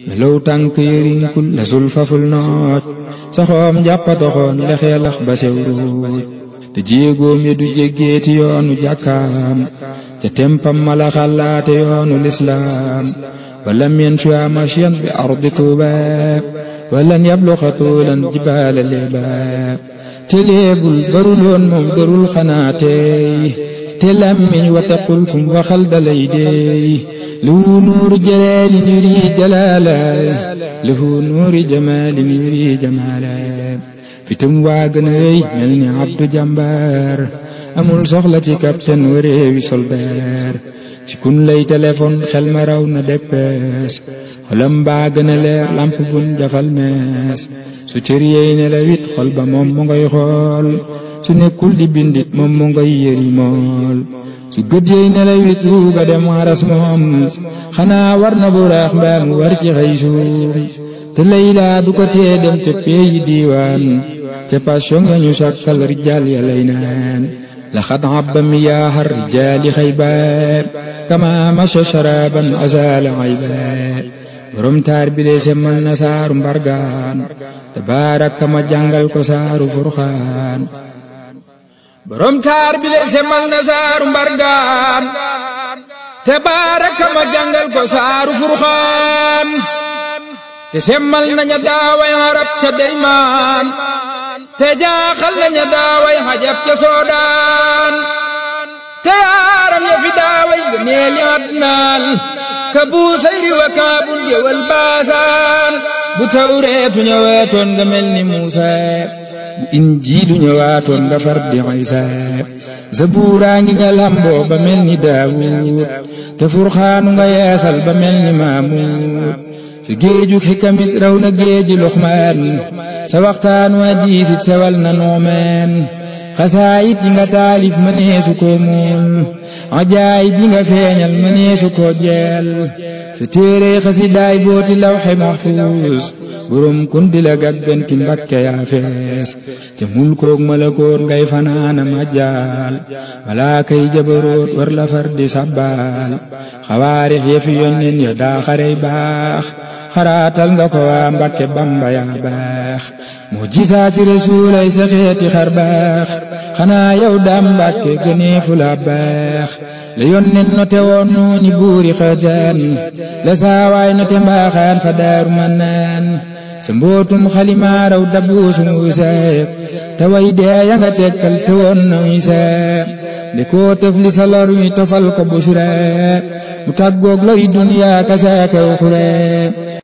melaw tànk yërinkul la sul faful nooj saxoom jàppa doxoon lexeelax ba sew ruuj te jéegoom ya du jéggeeti yoonu jàkkaam ca tempam mala xalaate yoonu lislaam walam yanshu'a mashyan bi ardi Tuuba walan yabluxa tuulan jibaala leeba te léebul baruloon moom darul xanaatey te lammiñ wa taqulkum waxal dalay deey lahu nuuru jalaalin yuri jalaala lahu nuuru jamaalin yuri jamaala fitum waa gën a rëy mel ni abdu jàmbaar amul soxla ci capitaine wa réewi soldaar ci kun lay téléphone xel ma raw na deppees xolam baa gën a leer lamp bun jafal mees su cër yey ne la wit xol ba moom mu ngay xool su nekkul di bindit moom mu ngay yëri mool su gët yey ne la wit ruuga dem aras moom xanaa war na bu raax mbaa mu war ci xëy suum te Layla du ko tee dem te peeyi diiwaan te passion nga ñu sakkal rijaal ya lay naan لقد عب مياه الرجال خيبان كما مشى شرابا أزال عيبان borom taar bi lee semmal na saaru mbargaan tabaarak ma jàngal ko saaru furxaan borom taar bi lee semmal na saaru mbargaan tabaarak ma jàngal ko saaru furxaan te semmal naña daaway arab ca deymaan te jaaxal naña daaway hajab ca soodaan te yaaram ya fi daaway gëneel ya adnaan ka buusayri wa kaabul gewal baasaan bu tawreetu ñëwaatoon nga mel ni Muusa bu injiilu ñëwaatoon nga far di Isa zabuuraa ngi nga lamboo ba mel ni Daawud te furxaanu nga yeesal ba mel ni Maamuud sa géejug xikamit raw na géeji Luqmaan sa waxtaanu hadiisit sewal na noomeen xasaayit yi nga taalif mëneesu koo muul ajaayib yi nga feeñal mëneesu koo jeel sa téere xasidaay booti lawxe mahfuus borom kun di la gàgganti Mbakke yaa fees te mulkook malakoot ngay fanaana majjaal malaakay jabaroot war la far di sabbaal xawaarix ya fi yónneen ya daa xarey baax xaraatal nga ko waa Mbakke Bamba yaa baax mujisaati rasuulay sa xeeti xar baax xanaa yow daam Mbakke gëneefu la baax la yónneen note woon nooni buuri xëjaan la saawaay note mbaaxaan fa Daaru Manaan sa mbootum xalimaa raw dabuusu Muusaa te way dee ya nga tekkal te woon na Isaa de koo tëf li sa lor wi tofal ko busra mu tàggoog lori duniyaa kasaaka uxra